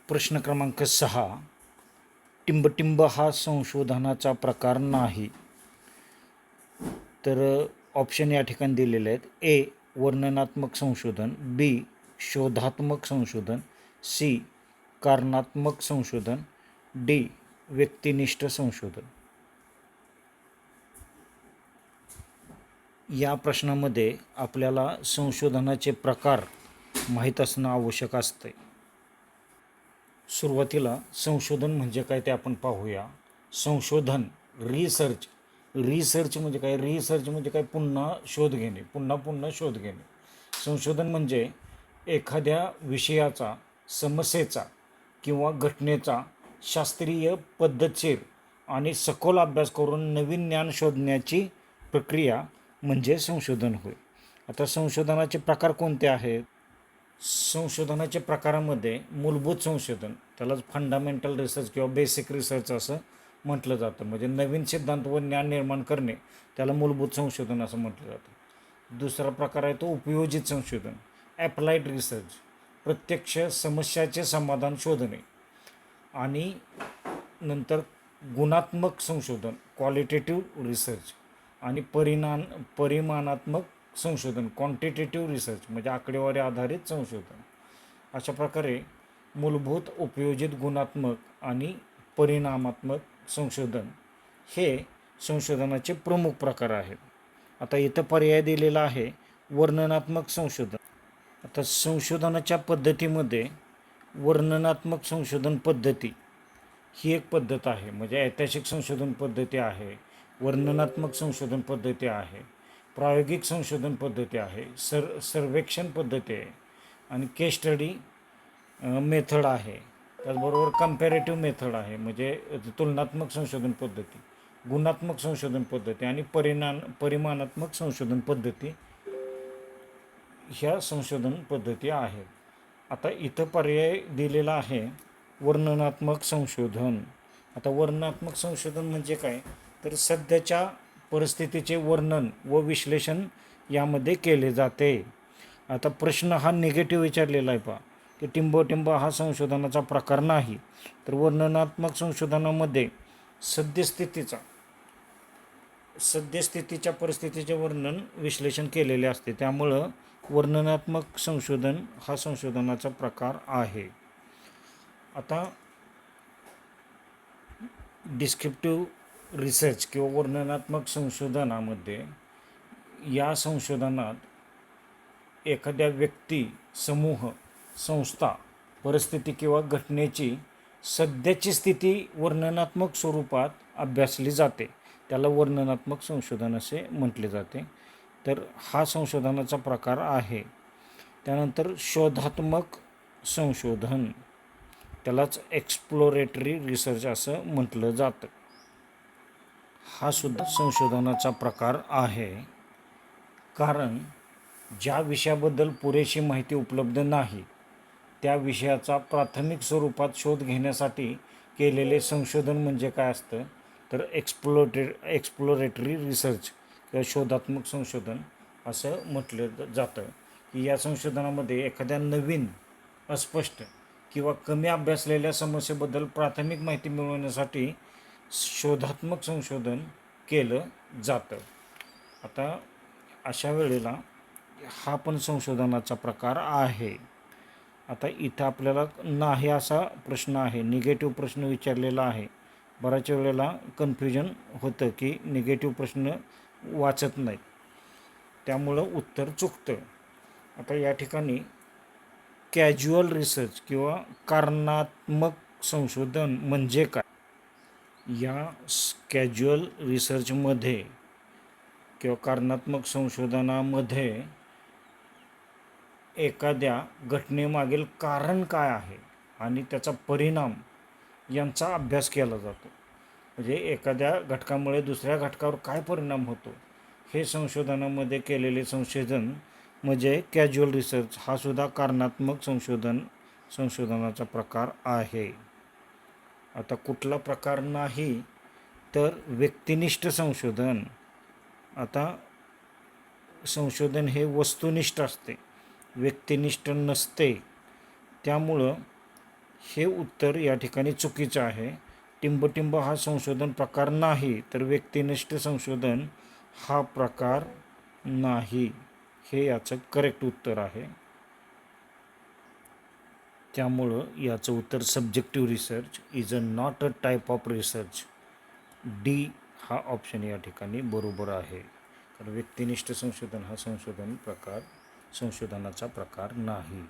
प्रश्न क्रमांक 6. टिंबटिंब हा संशोधनाचा प्रकार नाही. तर ऑप्शन या ठिकाणी दिलेले आहेत. ए. वर्णनात्मक संशोधन, बी. शोधात्मक संशोधन, सी. कारणात्मक संशोधन, डी. व्यक्तिनिष्ठ संशोधन. या प्रश्नामध्ये आपल्याला संशोधनाचे प्रकार माहीत असणं आवश्यक असते. सुरुवातीला संशोधन म्हणजे काय ते आपण पाहूया. संशोधन, रिसर्च म्हणजे काय? रिसर्च म्हणजे काय? पुन्हा शोध घेणे, पुन्हा शोध घेणे. संशोधन म्हणजे एखाद्या विषयाचा, समस्येचा किंवा घटनेचा शास्त्रीय, पद्धतशीर आणि सखोल अभ्यास करून नवीन ज्ञान शोधण्याची प्रक्रिया म्हणजे संशोधन होय. आता संशोधनाचे प्रकार कोणते आहेत? संशोधनाच्या प्रकारामध्ये मूलभूत संशोधन, त्यालाच फंडामेंटल रिसर्च किंवा बेसिक रिसर्च असं म्हटलं जातं. म्हणजे नवीन सिद्धांत व ज्ञान निर्माण करणे, त्याला मूलभूत संशोधन असं म्हटलं जातं. दुसरा प्रकार आहे तो उपयोजित संशोधन, ॲप्लाइड रिसर्च, प्रत्यक्ष समस्याचे समाधान शोधणे. आणि नंतर गुणात्मक संशोधन, क्वालिटेटिव्ह रिसर्च. आणि परिमाणात्मक संशोधन, क्वांटिटेटिव्ह रिसर्च, म्हणजे आकडेवारी आधारित संशोधन. अशा प्रकारे मूलभूत, उपयोजित, गुणात्मक आणि परिणामात्मक संशोधन हे संशोधनाचे प्रमुख प्रकार आहेत. आता इथं पर्याय दिलेला आहे वर्णनात्मक संशोधन. आता संशोधनाच्या पद्धतीमध्ये वर्णनात्मक संशोधन पद्धती ही एक पद्धत आहे. म्हणजे ऐतिहासिक संशोधन पद्धती आहे, वर्णनात्मक संशोधन पद्धती आहे, प्रायोगिक संशोधन पद्धती आहे, सर्वेक्षण पद्धती आहे आणि केस स्टडी मेथड आहे. त्याचबरोबर कम्पॅरेटिव्ह मेथड आहे, म्हणजे तुलनात्मक संशोधन पद्धती, गुणात्मक संशोधन पद्धती आणि परिमाणात्मक संशोधन पद्धती ह्या संशोधन पद्धती आहेत. आता इथं पर्याय दिलेला आहे वर्णनात्मक संशोधन. आता वर्णनात्मक संशोधन म्हणजे काय? तर सध्याच्या परिस्थितीचे वर्णन व विश्लेषण यामध्ये केले जाते. आता प्रश्न हा निगेटिव्ह विचारलेला आहे पहा, की टिंबटिंब हा संशोधनाचा प्रकार नाही. तर वर्णनात्मक संशोधनामध्ये सद्यस्थितीच्या परिस्थितीचे वर्णन, विश्लेषण केलेले असते. त्यामुळं वर्णनात्मक संशोधन हा संशोधनाचा प्रकार आहे. आता डिस्क्रिप्टिव्ह रिसर्च किंवा वर्णनात्मक संशोधनामध्ये, या संशोधनात एखाद्या व्यक्ती, समूह, संस्था, परिस्थिती किंवा घटनेची सध्याची स्थिती वर्णनात्मक स्वरूपात अभ्यासली जाते. त्याला वर्णनात्मक संशोधन असे म्हटले जाते. तर हा संशोधनाचा प्रकार आहे. त्यानंतर शोधात्मक संशोधन, त्यालाच एक्सप्लोरेटरी रिसर्च असं म्हटलं जातं. हा सुद्धा संशोधनाचा प्रकार आहे. कारण ज्या विषयाबद्दल पुरेशी माहिती उपलब्ध नाही, त्या विषयाचा प्राथमिक स्वरूपात शोध घेण्यासाठी केलेले संशोधन म्हणजे काय असतं? तर एक्सप्लोरेटरी रिसर्च किंवा शोधात्मक संशोधन असं म्हटलं जातं. की या संशोधनामध्ये एखाद्या नवीन, अस्पष्ट किंवा कमी अभ्यासलेल्या समस्येबद्दल प्राथमिक माहिती मिळवण्यासाठी शोधात्मक संशोधन केलं जातं. आता अशा वेळेला हा पण संशोधनाचा प्रकार आहे. आता इथं आपल्याला नाही असा प्रश्न आहे, निगेटिव्ह प्रश्न विचारलेला आहे. बऱ्याच वेळेला कन्फ्युजन होतं की निगेटिव्ह प्रश्न वाचत नाहीत, त्यामुळं उत्तर चुकतं. आता या ठिकाणी कॅज्युअल रिसर्च किंवा कारणात्मक संशोधन म्हणजे काय? या कॅज्युअल रिसर्चमध्ये किंवा कारणात्मक संशोधनामध्ये एखाद्या घटनेमागील कारण काय आहे आणि त्याचा परिणाम यांचा अभ्यास केला जातो. म्हणजे एखाद्या घटकामुळे दुसऱ्या घटकावर काय परिणाम होतो, हे संशोधनामध्ये केलेले संशोधन म्हणजे कॅज्युअल रिसर्च. हा सुद्धा कारणात्मक संशोधनाचा प्रकार आहे. आता कुठला प्रकार नाही? तर व्यक्तिनिष्ठ संशोधन. आता संशोधन हे वस्तुनिष्ठ असते, व्यक्तिनिष्ठ नसते. त्यामुळं हे उत्तर या ठिकाणी चुकीचं आहे. टिंबटिंब हा संशोधन प्रकार नाही, तर व्यक्तिनिष्ठ संशोधन हा प्रकार नाही, हे याचं करेक्ट उत्तर आहे. त्यामुळं याचं उत्तर subjective research is a not a type of research. D हा ऑप्शन या ठिकाणी बरोबर आहे. कारण व्यक्तिनिष्ठ संशोधन हा संशोधनाचा प्रकार नाही.